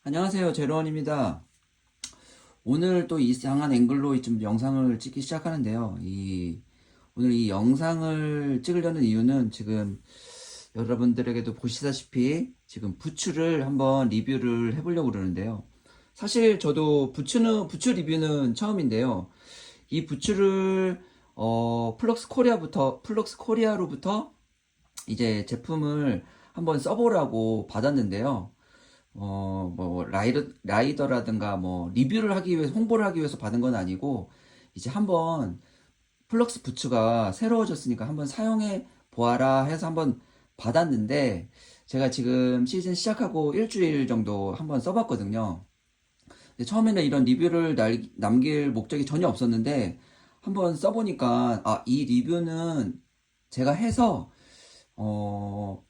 안녕하세요, 제로원입니다. 오늘 또 이상한 앵글로 좀 영상을 찍기 시작하는데요. 오늘 이 영상을 찍으려는 이유는 지금 여러분들에게도 보시다시피 지금 부츠를 한번 리뷰를 해보려고 그러는데요. 사실 저도 부츠 리뷰는 처음인데요. 이 부츠를 플럭스 코리아로부터 이제 제품을 한번 써보라고 받았는데요. 뭐, 라이더라든가, 뭐, 리뷰를 하기 위해서, 홍보를 하기 위해서 받은 건 아니고, 이제 한번, 플럭스 부츠가 새로워졌으니까 한번 사용해 보아라 해서 한번 받았는데, 제가 지금 시즌 시작하고 일주일 정도 한번 써봤거든요. 근데 처음에는 이런 리뷰를 남길 목적이 전혀 없었는데, 한번 써보니까, 이 리뷰는 제가 해서,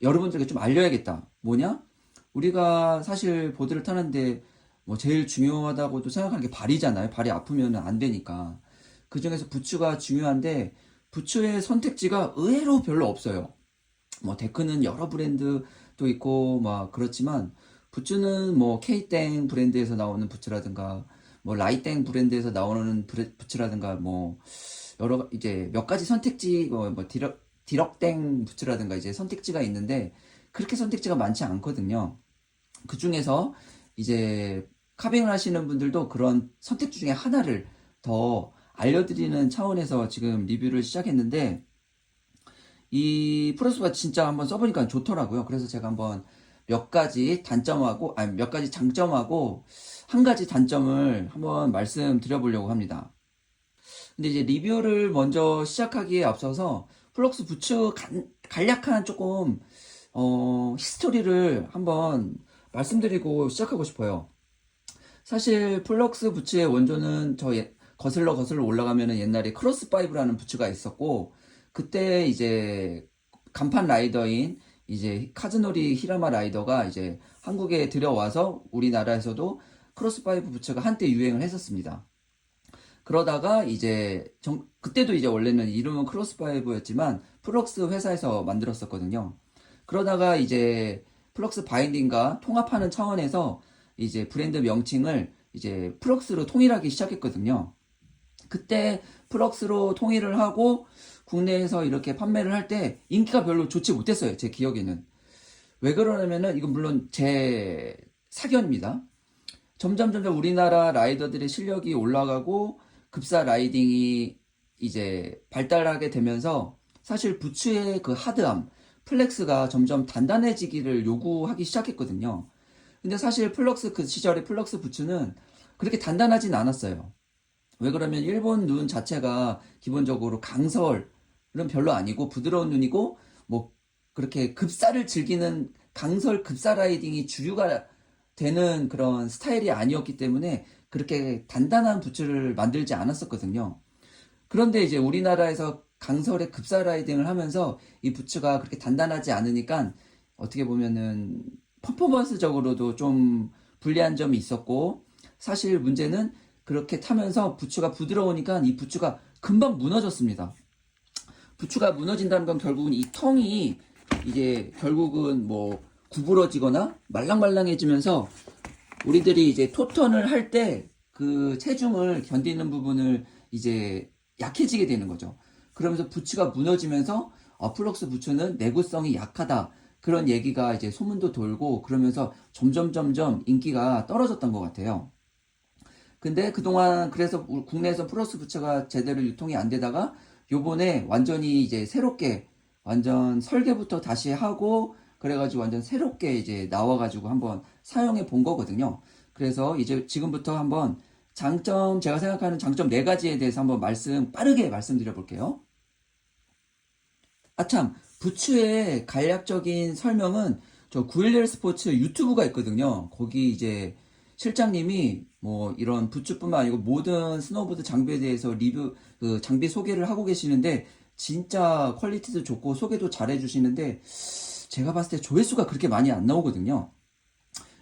여러분들에게 좀 알려야겠다. 뭐냐? 우리가 사실 보드를 타는데 뭐 제일 중요하다고도 생각하는 게 발이잖아요. 발이 아프면 안 되니까. 그 중에서 부츠가 중요한데 부츠의 선택지가 의외로 별로 없어요. 뭐 데크는 여러 브랜드도 있고 막 그렇지만 부츠는 뭐 K땡 브랜드에서 나오는 부츠라든가 뭐 라이땡 브랜드에서 나오는 부츠라든가 뭐 여러 이제 몇 가지 선택지 뭐 디럭땡 부츠라든가 이제 선택지가 있는데 그렇게 선택지가 많지 않거든요. 그 중에서 이제 카빙을 하시는 분들도 그런 선택지 중에 하나를 더 알려드리는 차원에서 지금 리뷰를 시작했는데 이 프로스가 진짜 한번 써보니까 좋더라고요. 그래서 제가 한번 몇 가지 단점하고 아니 몇 가지 장점하고 한 가지 단점을 한번 말씀드려보려고 합니다. 근데 이제 리뷰를 먼저 시작하기에 앞서서 플럭스 부츠 간략한 조금 히스토리를 한번 말씀드리고 시작하고 싶어요. 사실 플럭스 부츠의 원조는 거슬러 올라가면은 옛날에 크로스5라는 부츠가 있었고 그때 이제 간판 라이더인 이제 카즈노리 히라마 라이더가 이제 한국에 들여와서 우리나라에서도 크로스5 부츠가 한때 유행을 했었습니다. 그러다가 이제 그때도 이제 원래는 이름은 크로스5였지만 플럭스 회사에서 만들었었거든요. 그러다가 이제 플럭스 바인딩과 통합하는 차원에서 이제 브랜드 명칭을 이제 플럭스로 통일하기 시작했거든요. 그때 플럭스로 통일을 하고 국내에서 이렇게 판매를 할 때 인기가 별로 좋지 못했어요. 제 기억에는. 왜 그러냐면은 이건 물론 제 사견입니다. 점점 우리나라 라이더들의 실력이 올라가고 급사 라이딩이 이제 발달하게 되면서 사실 부츠의 그 하드함, 플렉스가 점점 단단해지기를 요구하기 시작했거든요. 근데 사실 그 시절의 플럭스 부츠는 그렇게 단단하진 않았어요. 왜 그러면 일본 눈 자체가 기본적으로 강설은 별로 아니고 부드러운 눈이고 뭐 그렇게 급사를 즐기는 강설 급사 라이딩이 주류가 되는 그런 스타일이 아니었기 때문에 그렇게 단단한 부츠를 만들지 않았었거든요. 그런데 이제 우리나라에서 강설의 급사 라이딩을 하면서 이 부츠가 그렇게 단단하지 않으니까 어떻게 보면은 퍼포먼스적으로도 좀 불리한 점이 있었고 사실 문제는 그렇게 타면서 부츠가 부드러우니까 이 부츠가 금방 무너졌습니다. 부츠가 무너진다는 건 결국은 이 텅이 이제 결국은 뭐 구부러지거나 말랑말랑해지면서 우리들이 이제 토턴을 할 때 그 체중을 견디는 부분을 이제 약해지게 되는 거죠. 그러면서 부츠가 무너지면서 플럭스 부츠는 내구성이 약하다. 그런 얘기가 이제 소문도 돌고 그러면서 점점 인기가 떨어졌던 것 같아요. 근데 그동안 그래서 국내에서 플럭스 부츠가 제대로 유통이 안 되다가 요번에 완전히 이제 새롭게 완전 설계부터 다시 하고 그래가지고 완전 새롭게 이제 나와가지고 한번 사용해 본 거거든요. 그래서 이제 지금부터 한번 제가 생각하는 장점 네 가지에 대해서 한번 빠르게 말씀드려 볼게요. 참, 부츠의 간략적인 설명은 저 911 스포츠 유튜브가 있거든요. 거기 이제 실장님이 뭐 이런 부츠뿐만 아니고 모든 스노보드 장비에 대해서 장비 소개를 하고 계시는데 진짜 퀄리티도 좋고 소개도 잘 해주시는데 제가 봤을 때 조회수가 그렇게 많이 안 나오거든요.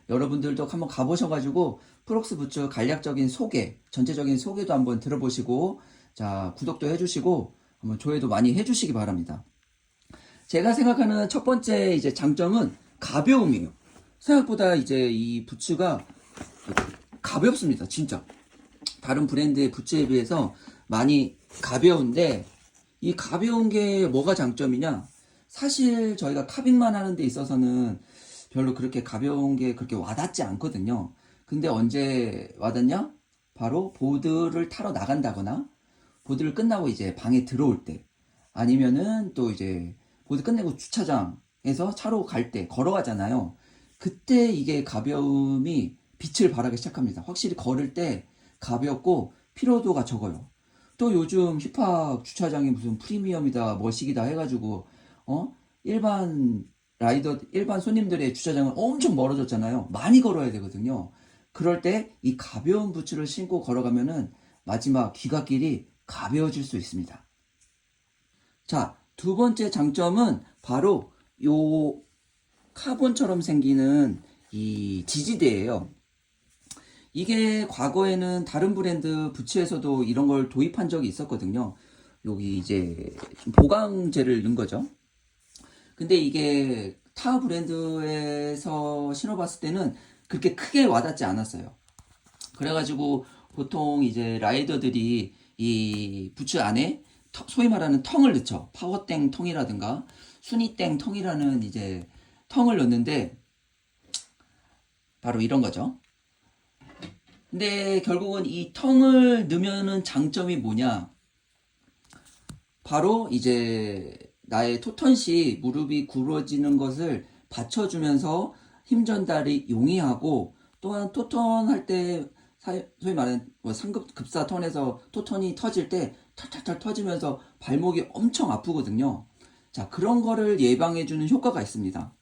여러분들도 한번 가보셔가지고 프록스 부츠 간략적인 전체적인 소개도 한번 들어보시고 자 구독도 해주시고 한번 조회도 많이 해주시기 바랍니다. 제가 생각하는 첫 번째 이제 장점은 가벼움이에요. 생각보다 이제 이 부츠가 가볍습니다. 진짜. 다른 브랜드의 부츠에 비해서 많이 가벼운데, 이 가벼운 게 뭐가 장점이냐? 사실 저희가 카빙만 하는 데 있어서는 별로 그렇게 가벼운 게 그렇게 와닿지 않거든요. 근데 언제 와닿냐? 바로 보드를 타러 나간다거나, 보드를 끝나고 이제 방에 들어올 때, 아니면은 또 이제 보드 끝내고 주차장에서 차로 갈 때, 걸어가잖아요. 그때 이게 가벼움이 빛을 발하기 시작합니다. 확실히 걸을 때 가볍고 피로도가 적어요. 또 요즘 힙합 주차장이 무슨 프리미엄이다, 머시기다 해가지고, 일반 일반 손님들의 주차장은 엄청 멀어졌잖아요. 많이 걸어야 되거든요. 그럴 때 이 가벼운 부츠를 신고 걸어가면은 마지막 귀갓길이 가벼워질 수 있습니다. 자, 두 번째 장점은 바로 요 카본처럼 생기는 이 지지대예요. 이게 과거에는 다른 브랜드 부츠에서도 이런 걸 도입한 적이 있었거든요. 여기 이제 보강재를 넣은 거죠. 근데 이게 타 브랜드에서 신어봤을 때는 그렇게 크게 와닿지 않았어요. 그래가지고 보통 이제 라이더들이 이 부츠 안에 소위 말하는 텅을 넣죠. 파워땡 텅이라든가 순위땡 텅이라는 이제 텅을 넣는데 바로 이런 거죠. 근데 결국은 이 텅을 넣으면은 장점이 뭐냐? 바로 이제 나의 토턴시 무릎이 굽어지는 것을 받쳐주면서 힘 전달이 용이하고, 또한 토턴 할 때 소위 말하는 상급 급사 턴에서 토턴이 터질 때 털털털 터지면서 발목이 엄청 아프거든요. 자, 그런 거를 예방해주는 효과가 있습니다.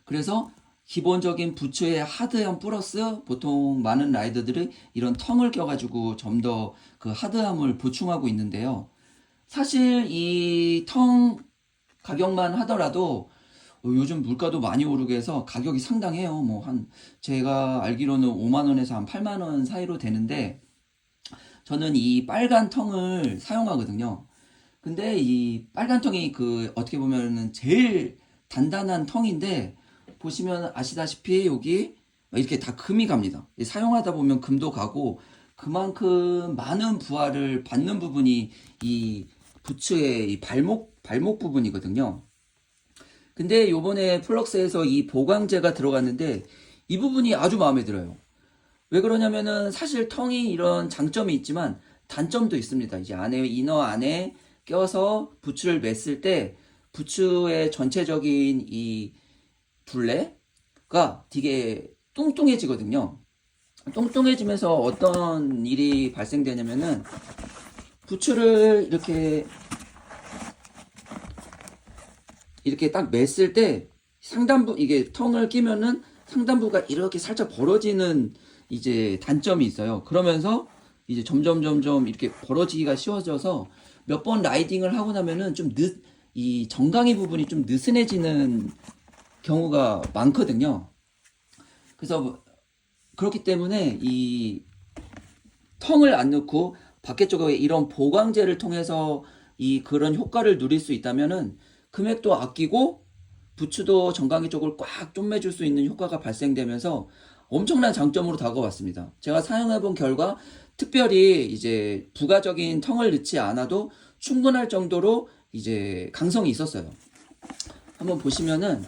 그래서 기본적인 부츠의 하드함 플러스 보통 많은 라이더들이 이런 텅을 껴가지고 좀 더 그 하드함을 보충하고 있는데요. 사실 이 텅 가격만 하더라도 요즘 물가도 많이 오르게 해서 가격이 상당해요. 뭐 한 제가 알기로는 5만 원에서 한 8만 원 사이로 되는데, 저는 이 빨간 텅을 사용하거든요. 근데 이 빨간 텅이 그 어떻게 보면은 제일 단단한 텅인데, 보시면 아시다시피 여기 이렇게 다 금이 갑니다. 사용하다 보면 금도 가고, 그만큼 많은 부하를 받는 부분이 이 부츠의 이 발목 부분이거든요. 근데 요번에 플럭스에서 이 보강재가 들어갔는데 이 부분이 아주 마음에 들어요. 왜 그러냐면은 사실 텅이 이런 장점이 있지만 단점도 있습니다. 이제 안에 이너 안에 껴서 부츠를 맸을 때 부츠의 전체적인 이 둘레가 되게 뚱뚱해지거든요. 뚱뚱해지면서 어떤 일이 발생되냐면은 부츠를 이렇게 딱 맸을 때 상단부 이게 텅을 끼면은 상단부가 이렇게 살짝 벌어지는 이제 단점이 있어요. 그러면서 이제 점점 이렇게 벌어지기가 쉬워져서 몇 번 라이딩을 하고 나면은 이 정강이 부분이 좀 느슨해지는 경우가 많거든요. 그래서 그렇기 때문에 이 텅을 안 넣고 밖에 쪽에 이런 보강재를 통해서 이 그런 효과를 누릴 수 있다면은 금액도 아끼고 부츠도 정강이 쪽을 꽉 좀매줄 수 있는 효과가 발생되면서 엄청난 장점으로 다가왔습니다. 제가 사용해본 결과 특별히 이제 부가적인 텅을 넣지 않아도 충분할 정도로 이제 강성이 있었어요. 한번 보시면은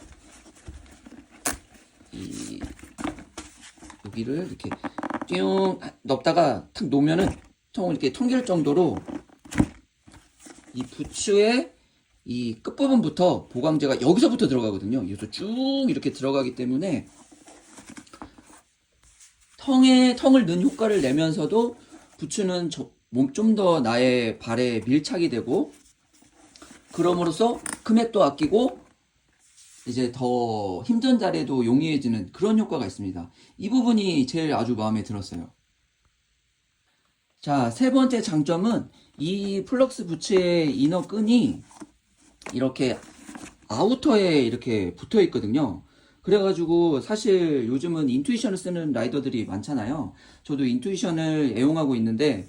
이 여기를 이렇게 띵 넣다가 탁 놓으면은 통 이렇게 통길 정도로 이 부츠의 이 끝부분부터 보강재가 여기서부터 들어가거든요. 여기서 쭉 이렇게 들어가기 때문에 텅을 넣은 효과를 내면서도 부츠는 좀 더 나의 발에 밀착이 되고, 그럼으로써 금액도 아끼고 이제 더 힘든 자리에도 용이해지는 그런 효과가 있습니다. 이 부분이 제일 아주 마음에 들었어요. 자, 세 번째 장점은 이 플럭스 부츠의 이너 끈이 이렇게 아우터에 이렇게 붙어 있거든요. 그래가지고 사실 요즘은 인투이션을 쓰는 라이더들이 많잖아요. 저도 인투이션을 애용하고 있는데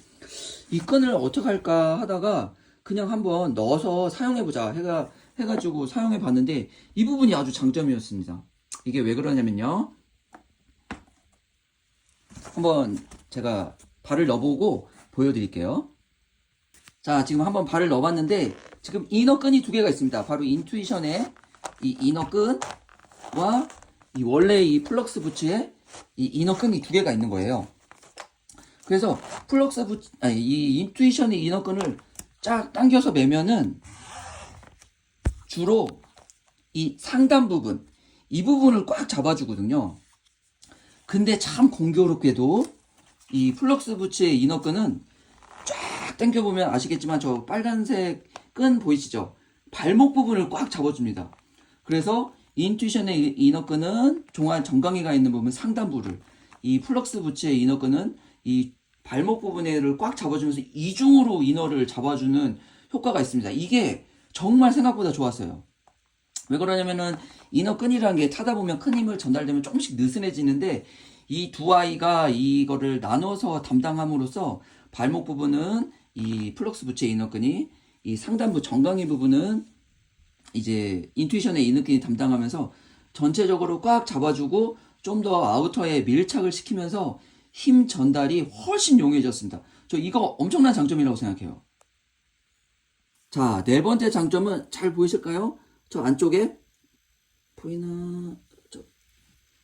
이 끈을 어떻게 할까 하다가 그냥 한번 넣어서 사용해보자 해가지고 사용해봤는데 이 부분이 아주 장점이었습니다. 이게 왜 그러냐면요. 한번 제가 발을 넣어보고 보여드릴게요. 자, 지금 한번 발을 넣어봤는데 지금 이너끈이 두 개가 있습니다. 바로 인투이션의 이 이너끈과 이 원래 이 플럭스 부츠의 이 이너끈이 두 개가 있는 거예요. 그래서 플럭스 부츠, 아니, 이 인투이션의 이너끈을 쫙 당겨서 매면은 주로 이 상단 부분, 이 부분을 꽉 잡아주거든요. 근데 참 공교롭게도 이 플럭스 부츠의 이너끈은 쫙 당겨보면 아시겠지만 저 빨간색 끈 보이시죠? 발목 부분을 꽉 잡아줍니다. 그래서 인투이션의 이너끈은 종아리 정강이가 있는 부분 상단부를, 이 플럭스 부츠의 이너끈은 이 발목 부분을 꽉 잡아주면서 이중으로 이너를 잡아주는 효과가 있습니다. 이게 정말 생각보다 좋았어요. 왜 그러냐면은 이너끈이라는 게 타다 보면 큰 힘을 전달되면 조금씩 느슨해지는데 이 두 아이가 이거를 나눠서 담당함으로써 발목 부분은 이 플럭스 부츠의 이너끈이, 이 상단부 정강이 부분은 이제 인투이션의 이너끈이 담당하면서 전체적으로 꽉 잡아주고 좀 더 아우터에 밀착을 시키면서 힘 전달이 훨씬 용이해졌습니다. 저 이거 엄청난 장점이라고 생각해요. 자, 네 번째 장점은 잘 보이실까요? 저 안쪽에 보이나?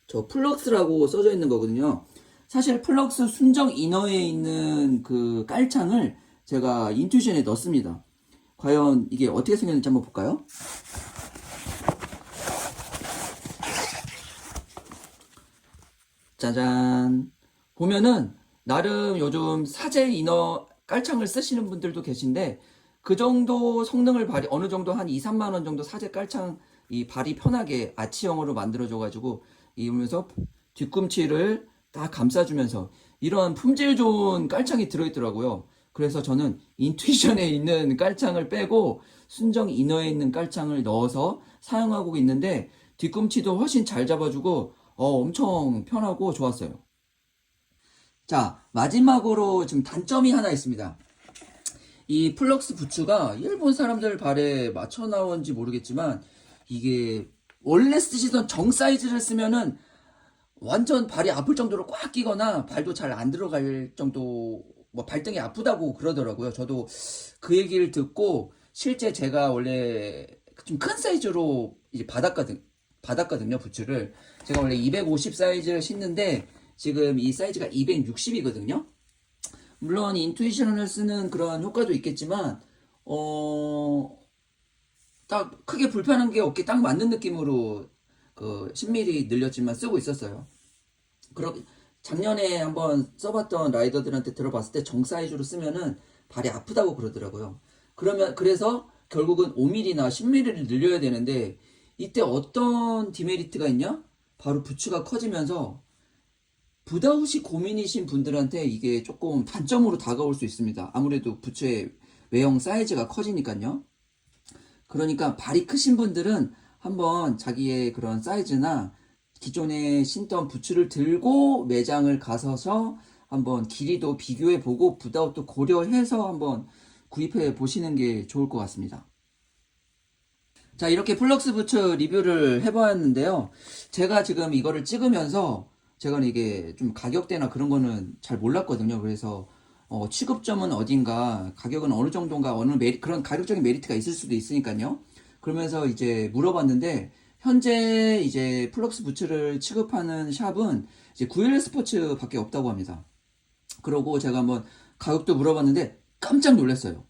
저 플럭스라고 써져 있는 거거든요. 사실 플럭스 순정 이너에 있는 그 깔창을 제가 인투이션에 넣습니다. 과연 이게 어떻게 생겼는지 한번 볼까요? 짜잔. 보면은 나름 요즘 사제 이너 깔창을 쓰시는 분들도 계신데 그 정도 성능을 발휘, 어느 정도 한 2, 3만 원 정도 사제 깔창 이 발이 편하게 아치형으로 만들어줘 가지고 이러면서 뒤꿈치를 딱 감싸주면서 이런 품질 좋은 깔창이 들어있더라고요. 그래서 저는 인투이션에 있는 깔창을 빼고 순정 이너에 있는 깔창을 넣어서 사용하고 있는데 뒤꿈치도 훨씬 잘 잡아주고 엄청 편하고 좋았어요. 자, 마지막으로 지금 단점이 하나 있습니다. 이 플럭스 부츠가 일본 사람들 발에 맞춰 나온지 모르겠지만 이게 원래 쓰시던 정 사이즈를 쓰면은 완전 발이 아플 정도로 꽉 끼거나 발도 잘 안 들어갈 정도, 뭐 발등이 아프다고 그러더라고요. 저도 그 얘기를 듣고 실제 제가 원래 좀 큰 사이즈로 이제 받았거든요, 부츠를. 제가 원래 250 사이즈를 신는데 지금 이 사이즈가 260이거든요. 물론 인투이션을 쓰는 그런 효과도 있겠지만 딱 크게 불편한 게 없게 딱 맞는 느낌으로 그 10mm 늘렸지만 쓰고 있었어요. 작년에 한번 써봤던 라이더들한테 들어봤을 때 정 사이즈로 쓰면은 발이 아프다고 그러더라고요. 그래서 결국은 5mm나 10mm를 늘려야 되는데 이때 어떤 디메리트가 있냐? 바로 부츠가 커지면서 붓아웃이 고민이신 분들한테 이게 조금 단점으로 다가올 수 있습니다. 아무래도 부츠의 외형 사이즈가 커지니까요. 그러니까 발이 크신 분들은 한번 자기의 그런 사이즈나 기존에 신던 부츠를 들고 매장을 가서서 한번 길이도 비교해 보고 붓아웃도 고려해서 한번 구입해 보시는 게 좋을 것 같습니다. 자, 이렇게 플럭스 부츠 리뷰를 해봤는데요. 제가 지금 이거를 찍으면서 제가 이게 좀 가격대나 그런 거는 잘 몰랐거든요. 그래서 취급점은 어딘가, 가격은 어느 정도인가, 그런 가격적인 메리트가 있을 수도 있으니까요. 그러면서 이제 물어봤는데 현재 이제 플럭스 부츠를 취급하는 샵은 이제 911 스포츠 밖에 없다고 합니다. 그러고 제가 한번 가격도 물어봤는데 깜짝 놀랐어요.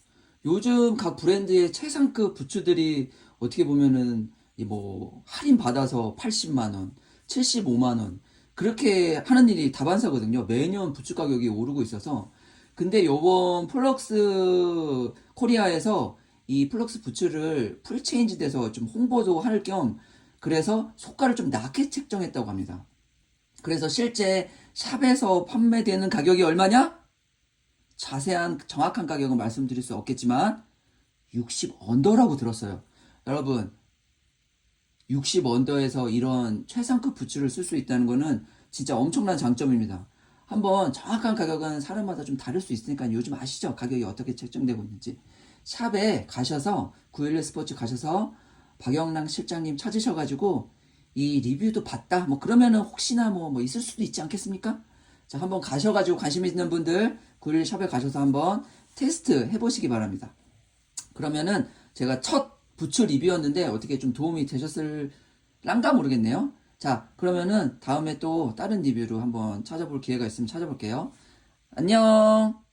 요즘 각 브랜드의 최상급 부츠들이 어떻게 보면은 뭐 할인 받아서 80만원, 75만원 그렇게 하는 일이 다반사거든요. 매년 부츠 가격이 오르고 있어서. 근데 요번 플럭스 코리아에서 이 플럭스 부츠를 풀체인지 돼서 좀 홍보도 할 겸 그래서 소가를 좀 낮게 책정했다고 합니다. 그래서 실제 샵에서 판매되는 가격이 얼마냐? 자세한 정확한 가격은 말씀드릴 수 없겠지만 60 언더라고 들었어요. 여러분 60 언더에서 이런 최상급 부츠를 쓸 수 있다는 거는 진짜 엄청난 장점입니다. 한번 정확한 가격은 사람마다 좀 다를 수 있으니까 요즘 아시죠? 가격이 어떻게 책정되고 있는지. 샵에 가셔서 911 스포츠 가셔서 박영랑 실장님 찾으셔가지고 이 리뷰도 봤다 뭐 그러면은 혹시나 뭐 있을 수도 있지 않겠습니까? 자, 한번 가셔가지고 관심 있는 분들 구릴 샵에 가셔서 한번 테스트 해보시기 바랍니다. 그러면은 제가 첫 부츠 리뷰였는데 어떻게 좀 도움이 되셨을란가 모르겠네요. 자, 그러면은 다음에 또 다른 리뷰로 한번 찾아볼 기회가 있으면 찾아볼게요. 안녕!